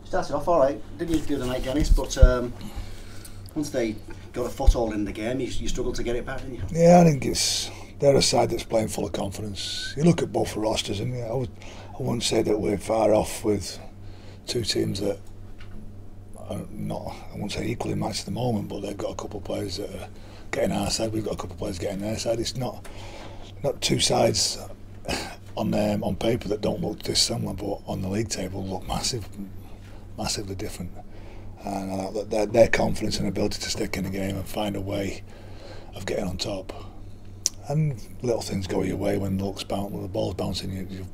Started off all right, didn't you, the other night, Dennis? But once they got a foothold in the game, you struggled to get it back, didn't you? Yeah, I think they're a side that's playing full of confidence. You look at both the rosters, and I wouldn't say that we're far off with two teams that are not, I won't say equally matched at the moment, but they've got a couple of players that are getting our side. We've got a couple of players getting their side. It's not two sides on paper that don't look dissimilar, but on the league table look massively different. And I thought that their confidence and ability to stick in the game and find a way of getting on top. And little things go your way when the ball's bouncing your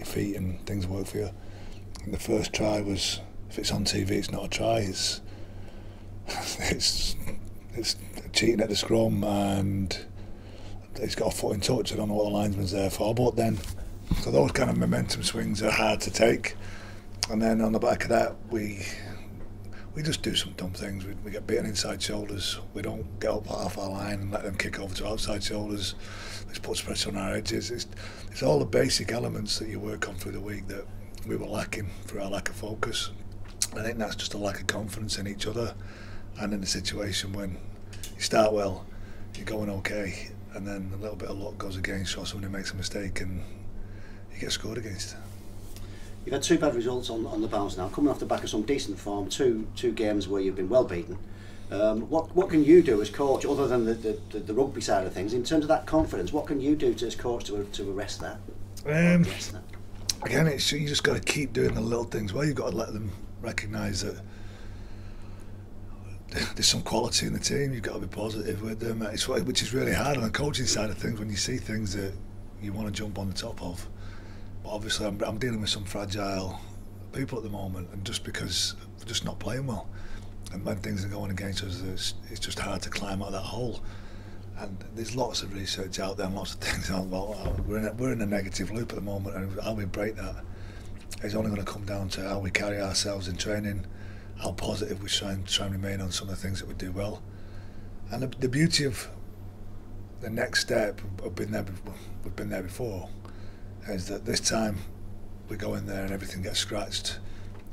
feet and things work for you. And the first try was, if it's on TV, it's not a try. It's cheating at the scrum, and he's got a foot in touch. I don't know what the linesman's there for, but then, so those kind of momentum swings are hard to take. And then on the back of that, we just do some dumb things. We get beaten inside shoulders. We don't get up off our line and let them kick over to outside shoulders, which puts pressure on our edges. It's all the basic elements that you work on through the week that we were lacking through our lack of focus. I think that's just a lack of confidence in each other and in the situation when you start well, you're going okay, and then a little bit of luck goes against you, or somebody makes a mistake and you get scored against. You've had two bad results on the bounce now, coming off the back of some decent form, two games where you've been well beaten. What can you do as coach, other than the rugby side of things, in terms of that confidence? What can you do as coach to arrest that? Again, you just got to keep doing the little things. Well, you've got to let them recognise that there's some quality in the team. You've got to be positive with them, which is really hard on the coaching side of things when you see things that you want to jump on the top of. But obviously I'm dealing with some fragile people at the moment, and just because we're just not playing well, and when things are going against us, it's just hard to climb out of that hole. And there's lots of research out there and lots of things out there. We're in a negative loop at the moment, and how we break that is only going to come down to how we carry ourselves in training, how positive we try and remain on some of the things that we do well. And the beauty of the next step, we've been there before, is that this time we go in there and everything gets scratched,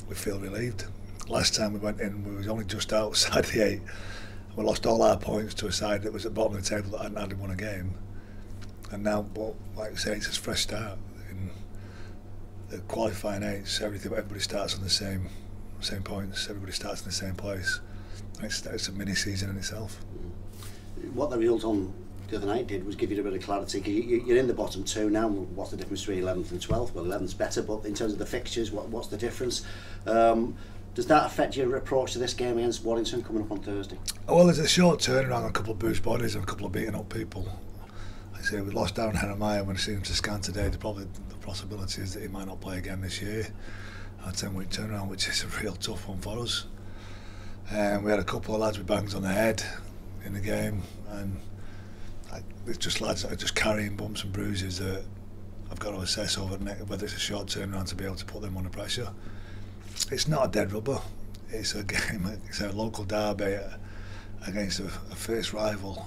we feel relieved. Last time we went in, we was only just outside the 8. We lost all our points to a side that was at the bottom of the table that hadn't won a game. And now, like I say, it's a fresh start. In the qualifying 8s, everybody starts on the same points, everybody starts in the same place. It's a mini season in itself. What the result on the other night did was give you a bit of clarity, because you're in the bottom two now. What's the difference between 11th and 12th? Well, 11th's better, but in terms of the fixtures, what's the difference? Does that affect your approach to this game against Warrington coming up on Thursday? Well, there's a short turnaround, a couple of bruised bodies and a couple of beaten up people. Like I say, we lost Darren Jeremiah. When I see him to scan today, the possibility is that he might not play again this year. A 10-week turnaround, which is a real tough one for us. And we had a couple of lads with bangs on the head in the game, and it's just lads that are just carrying bumps and bruises that I've got to assess over the next, whether it's a short turnaround to be able to put them under pressure. It's not a dead rubber. It's a game. It's a local derby against a fierce rival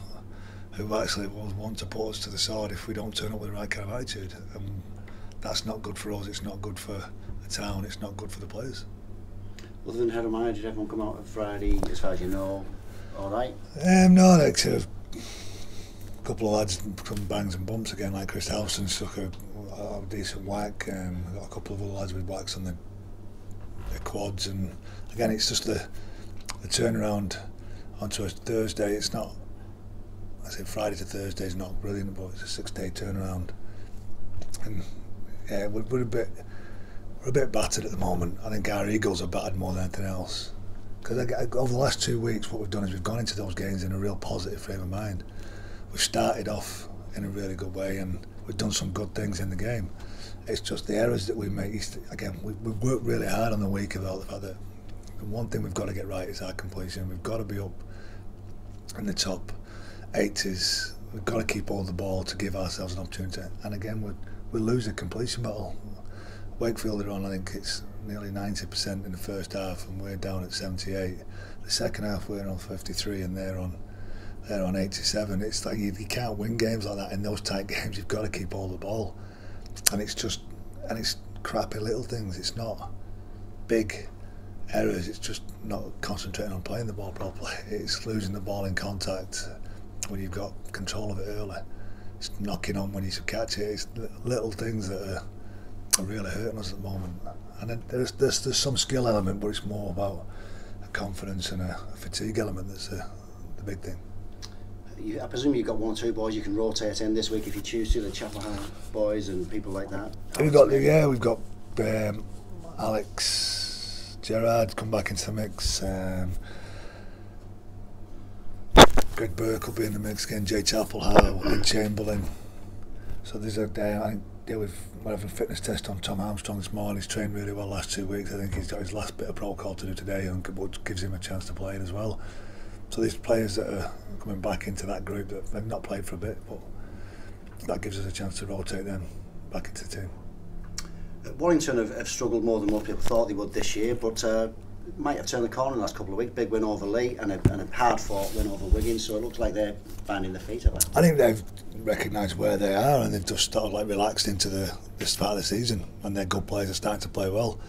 who actually will want to put us to the sword if we don't turn up with the right kind of attitude. And that's not good for us. It's not good for the town. It's not good for the players. Other than Jeremiah, did everyone come out on Friday, as far as you know, all right? No, like a couple of lads from bangs and bumps again, like Chris Howson took a decent whack. Got a couple of other lads with whacks on the quads, and again, it's just the turnaround onto a Thursday. It's not, I say Friday to Thursday is not brilliant, but it's a 6-day turnaround, and yeah, we're a bit battered at the moment. I think our egos are battered more than anything else, because over the last 2 weeks what we've done is we've gone into those games in a real positive frame of mind. We've started off in a really good way, and we've done some good things in the game. It's just the errors that we make. Again, we've worked really hard on the week about the fact that the one thing we've got to get right is our completion. We've got to be up in the top 80s. We've got to keep all the ball to give ourselves an opportunity. And again, we lose a completion battle. Wakefield are on, I think it's nearly 90% in the first half, and we're down at 78. The second half we're on 53, and they're on 87. It's like you can't win games like that in those tight games. You've got to keep all the ball. And it's crappy little things. It's not big errors. It's just not concentrating on playing the ball properly. It's losing the ball in contact when you've got control of it early. It's knocking on when you should catch it. It's little things that are really hurting us at the moment. And then there's some skill element, but it's more about a confidence and a fatigue element that's the big thing. I presume you've got one or two boys you can rotate in this week if you choose to, the Chapel High boys and people like that. We've got Alex Gerrard come back into the mix. Greg Burke will be in the mix again. Jay Chapel-Howe and Chamberlain. So there's I think we're having a fitness test on Tom Armstrong this morning. He's trained really well last 2 weeks. I think he's got his last bit of protocol to do today, and which gives him a chance to play it as well. So these players that are coming back into that group that they've not played for a bit, but that gives us a chance to rotate them back into the team. Warrington have struggled more than most people thought they would this year, but might have turned the corner in the last couple of weeks. Big win over Lee and a hard-fought win over Wigan, so it looks like they're finding their feet. I think they've recognised where they are, and they've just sort of like relaxed into this part of the season, and their good players are starting to play well.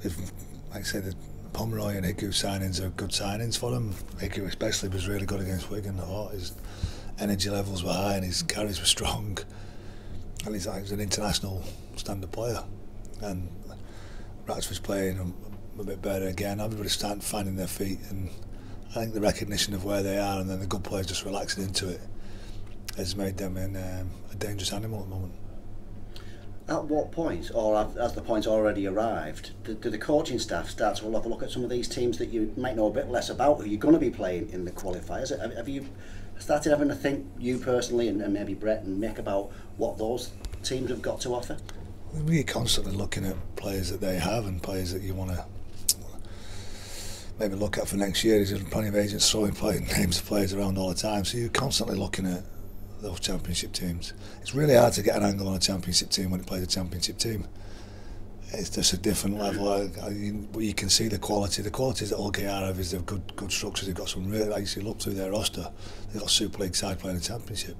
They've, like I say, the Pomeroy and Hiku signings are good signings for them. Hiku especially was really good against Wigan. I thought his energy levels were high and his carries were strong, and he's an international standard player. And Ratchford's playing a bit better again. Everybody's starting finding their feet, and I think the recognition of where they are and then the good players just relaxing into it has made them a dangerous animal at the moment. At what point, or has the point already arrived, do the coaching staff start to have a look at some of these teams that you might know a bit less about, who you're going to be playing in the qualifiers? Have you started having to think, you personally and maybe Brett and Mick, about what those teams have got to offer? We're constantly looking at players that they have and players that you want to maybe look at for next year. There's plenty of agents throwing names of players around all the time, so you're constantly looking at those championship teams. It's really hard to get an angle on a championship team when it plays a championship team. It's just a different level. You can see the quality. The qualities that OKR have is they've good structures. They've got some really, like you look through their roster, they've got a Super League side playing a championship.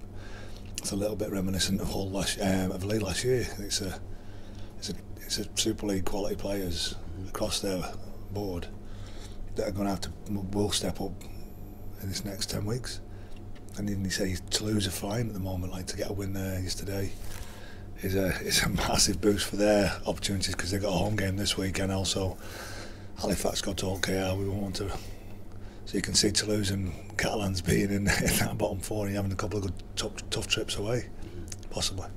It's a little bit reminiscent of of League last year. It's a Super League quality players across their board that are going to have to will step up in this next 10 weeks. And then you say Toulouse are flying at the moment. Like, to get a win there yesterday is a massive boost for their opportunities, because they've got a home game this week, and also Halifax got to OKR. We won't want to. So you can see Toulouse and Catalans being in that bottom four and having a couple of good tough trips away, possibly.